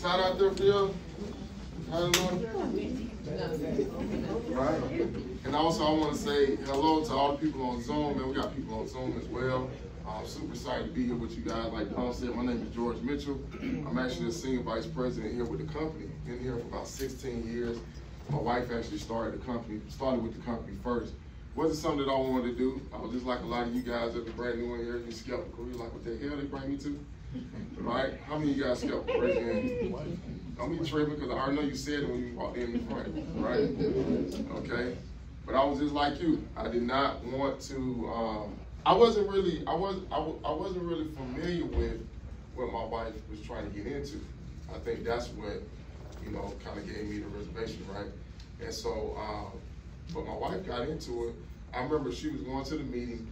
It's hot out there for you? Hallelujah. Right? And also I want to say hello to all the people on Zoom. Man, we got people on Zoom as well. I'm super excited to be here with you guys. Like Don said, my name is George Mitchell. I'm actually the Senior Vice President here with the company. Been here for about 16 years. My wife actually started with the company first. Wasn't something that I wanted to do. I was just like a lot of you guys that are brand new in here, you're skeptical. You're like, what the hell they bring me to? Right? How many of you guys skeptical? Raise your hand. Don't be tripping because I already know you said it when you walked in the front, right? Okay? But I was just like you. I did not want to, I wasn't really familiar with what my wife was trying to get into. I think that's what, you know, kind of gave me the reservation, right? And so, but my wife got into it. I remember she was going to the meeting,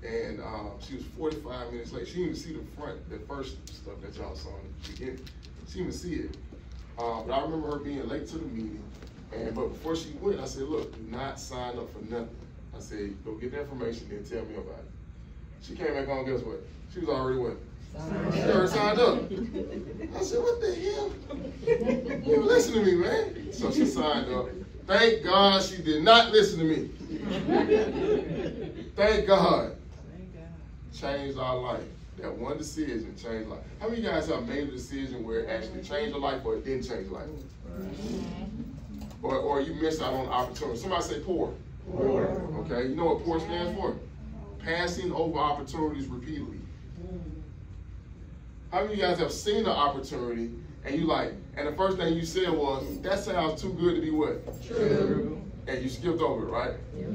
and she was 45 minutes late. She didn't even see the first stuff that y'all saw in the beginning. She didn't even see it. But I remember her being late to the meeting, but before she went, I said, look, do not sign up for nothing. I said, go get the information, then tell me about it. She came back home, guess what? She was already what? She already signed up. I said, what the hell? You listen to me, man. So she signed up. Thank God she did not listen to me. Thank God. Changed our life. That one decision changed life. How many of you guys have made a decision where it actually changed your life or it didn't change your life? Or you missed out on an opportunity. Somebody say poor. Okay, you know what poor stands for? Passing over opportunities repeatedly. How many of you guys have seen the opportunity and you like, and the first thing you said was, that sounds too good to be what? True. And you skipped over it, right? Yeah.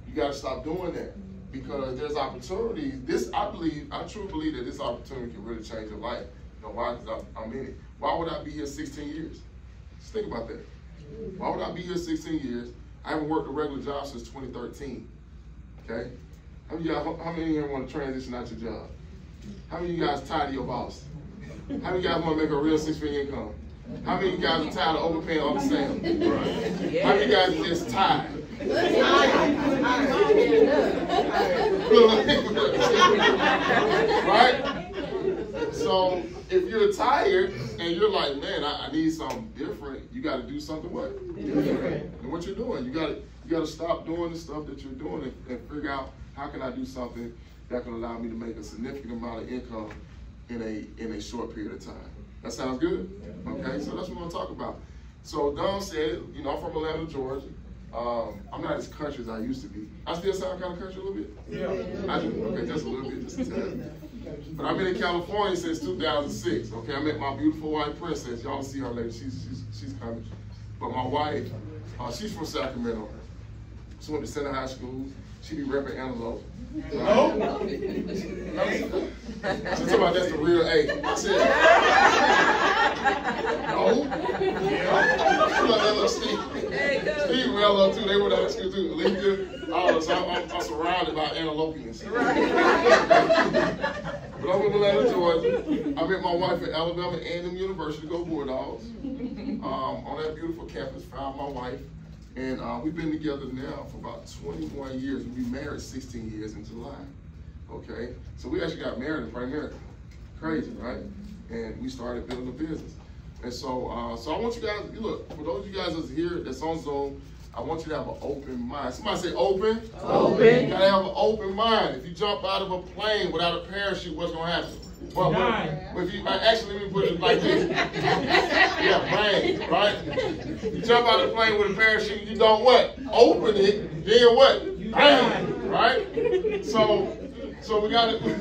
You got to stop doing that because there's opportunities. I truly believe that this opportunity can really change your life. You know why? Because I'm in it. Why would I be here 16 years? Just think about that. Why would I be here 16 years? I haven't worked a regular job since 2013. Okay? How many of you want to transition out your job? How many of you guys tired of your boss? How many of you guys want to make a real six-figure income? How many of you guys are tired of overpaying all the sales? Right. How many of you guys are just tired? Right? So if you're tired and you're like, man, I need something different, you got to do something what? Different. And what you're doing, you got to stop doing the stuff that you're doing and figure out how can I do something that can allow me to make a significant amount of income in a short period of time. That sounds good? Okay, so that's what we're going to talk about. So Don said, you know, I'm from Atlanta, Georgia. I'm not as country as I used to be. I still sound kind of country a little bit? Yeah. I do, okay, just a little bit, just a tad. But I've been in California since 2006, okay? I met my beautiful wife, Princess. Y'all see her later, she's coming. But my wife, she's from Sacramento. She went to Center High School. She be repping Antelope. No? She's talking about that's the real A. I said, no. She love that little Steve. Steve well up too. They went out of school too. Alicia, all of us. I'm surrounded by Antelopians. But I'm from Atlanta, Georgia. I met my wife at Alabama A&M University, go Bulldogs. On that beautiful campus, found my wife. And we've been together now for about 21 years. We've been married 16 years in July. Okay? So we actually got married in PRIMERICA. Crazy, right? And we started building a business. And so, so I want you guys, look, for those of you guys that's here, that's on Zoom, I want you to have an open mind. Somebody say open. Open. You gotta have an open mind. If you jump out of a plane without a parachute, what's gonna happen? Well, if you actually, let me put it like this. Yeah, plane, right? You jump out of the plane with a parachute, you don't what? Open it, then what? Bang, right? So we gotta be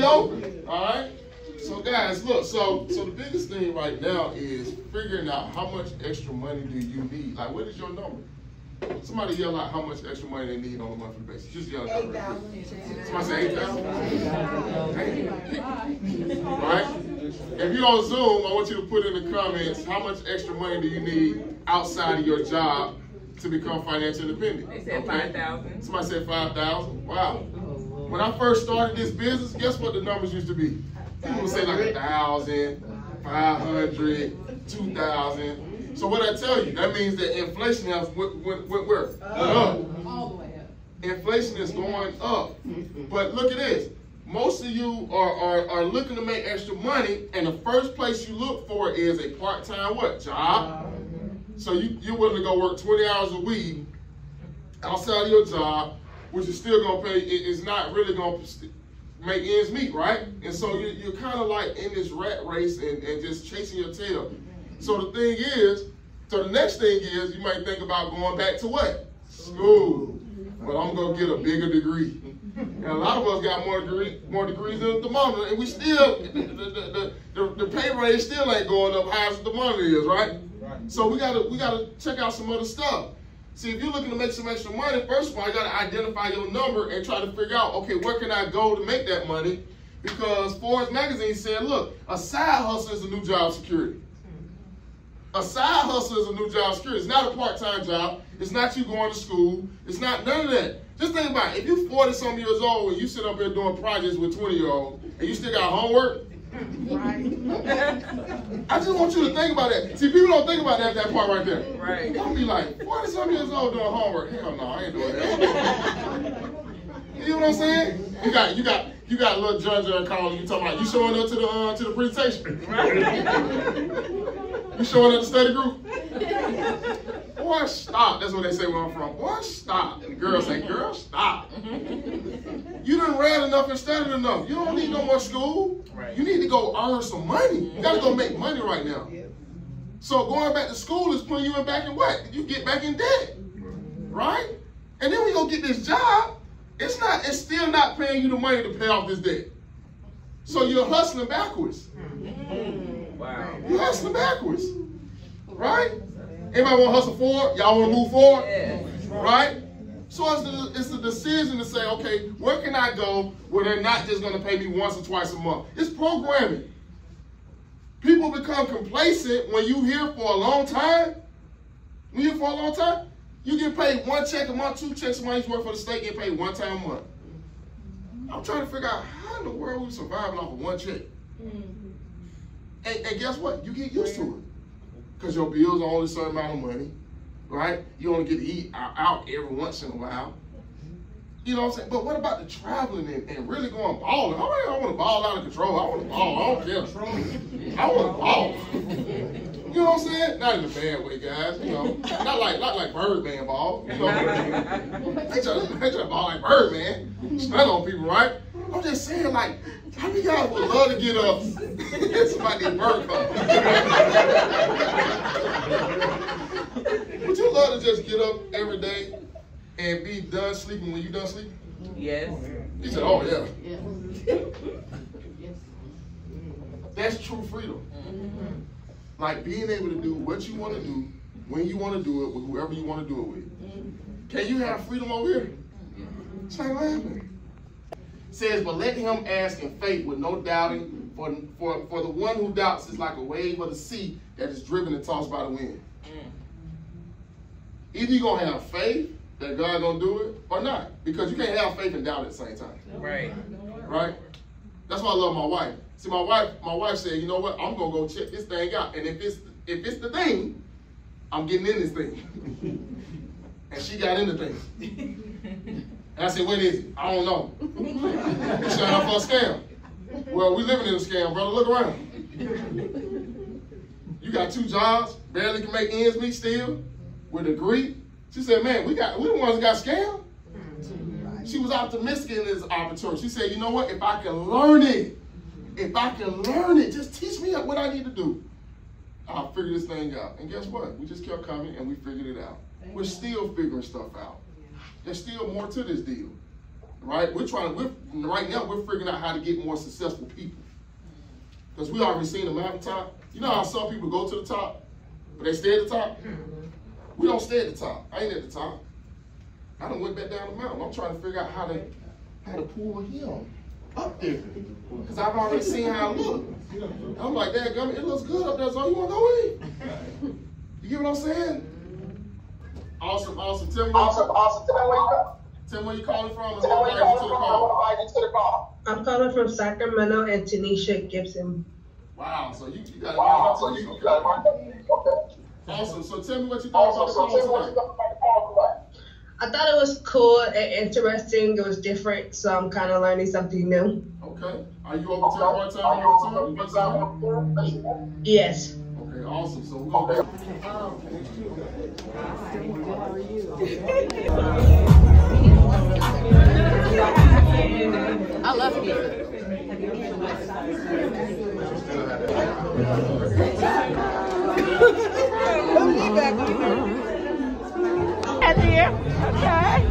open, all right? So guys, look, so the biggest thing right now is figuring out how much extra money do you need? Like, what is your number? Somebody yell out how much extra money they need on a monthly basis. Just yell it out right quick. Somebody say 8,000? Right? If you're on Zoom, I want you to put in the comments how much extra money do you need outside of your job to become financially independent. They said 5,000. Somebody said 5,000. Wow. When I first started this business, guess what the numbers used to be? People would say like 1,000, 500, 2,000. So what I tell you, that means that inflation has went where? Up. All the way up. Inflation is going up. But look at this. most of you are looking to make extra money, and the first place you look for is a part-time what? Job. So you're willing to go work 20 hours a week outside of your job, which is still going to pay, it's not really going to make ends meet, right? And so you're kind of like in this rat race and just chasing your tail. So the thing is, so the next thing is, you might think about going back to what? School. But I'm going to get a bigger degree. And a lot of us got more degrees than the thermometer, and we still, the pay rate still ain't going up high as the thermometer is, right? So we gotta check out some other stuff. See, if you're looking to make some extra money, first of all, you gotta identify your number and try to figure out, okay, where can I go to make that money? Because Forbes magazine said, look, a side hustle is a new job security. A side hustle is a new job security. It's not a part-time job. It's not you going to school. It's not none of that. Just think about it. If you're 40-some years old and you sit up here doing projects with 20-year-olds and you still got homework, right. I just want you to think about that. See, people don't think about that part right there. Right. Don't be like, 40-some years old doing homework. Hell no, I ain't doing that. You know what I'm saying? You got a little judge calling you talking about you showing up to the presentation. Right. You showing up to study group. Boy, stop. That's what they say where I'm from. Boy, stop. And the girls say, girl, stop. You done read enough and studied enough. You don't need no more school. Right. You need to go earn some money. You got to go make money right now. So going back to school is putting you back in what? You get back in debt. Right? And then when you go get this job, it's still not paying you the money to pay off this debt. So you're hustling backwards. Wow. You're hustling backwards. Right? Anybody want to hustle forward? Y'all want to move forward? Yeah. Right? So it's the decision to say, okay, where can I go where they're not just going to pay me once or twice a month? It's programming. People become complacent when you're here for a long time. When you're here for a long time, you get paid one check a month, 2 checks a month, you work for the state, get paid one time a month. I'm trying to figure out how in the world we surviving off of one check. And guess what? You get used to it. Because your bills are only a certain amount of money, right? You only get to eat out every once in a while. You know what I'm saying? But what about the traveling and really going balling? I want to ball out of control. I want to ball. I don't care. I want to ball. You know what I'm saying? Not in a bad way, guys. You know, not like Birdman ball. You know, they try to ball like Birdman, stun on people, right? I'm just saying, like, how many guys would love to get up and somebody get bird caught? Would you love to just get up every day and be done sleeping when you're done sleeping? Yes. He said, oh, yeah. Yes. That's true freedom. Like being able to do what you want to do, when you want to do it, with whoever you want to do it with. Can you have freedom over here? It's not going to happen. It says, but let him ask in faith with no doubting, for the one who doubts is like a wave of the sea that is driven and tossed by the wind. Either you're going to have faith that God's going to do it or not. Because you can't have faith and doubt at the same time. Right. Right? That's why I love my wife. See, my wife said, you know what, I'm going to go check this thing out. And if it's the thing, I'm getting in this thing. And she got in the thing. And I said, what is it? I don't know. She signed up for a scam. Well, we living in a scam, brother. Look around. You got 2 jobs, barely can make ends meet still, with a degree. She said, man, we the ones that got scammed. She was optimistic in this opportunity. She said, you know what, if I can learn it, just teach me what I need to do. I'll figure this thing out. And guess what? We just kept coming and we figured it out. We're still figuring stuff out. There's still more to this deal, right? Right now we're figuring out how to get more successful people. Because we already seen the mountaintop. You know how some people go to the top, but they stay at the top? We don't stay at the top. I ain't at the top. I done went back down the mountain. I'm trying to figure out how to pull him up there. Because I've already seen how it looks. I'm like, dadgummit, it looks good up there, so you want to go in? You get what I'm saying? Awesome. Tell me where you calling from and what invited you to the call. I'm calling from Sacramento and Tanisha Gibson. Wow, so you got okay. Awesome. So tell me what you thought about the call tonight. I thought it was cool and interesting. It was different, so I'm kind of learning something new. Okay. Are you open to part-time? Yes. Okay, awesome. So we're going to I love music. At the end. Okay.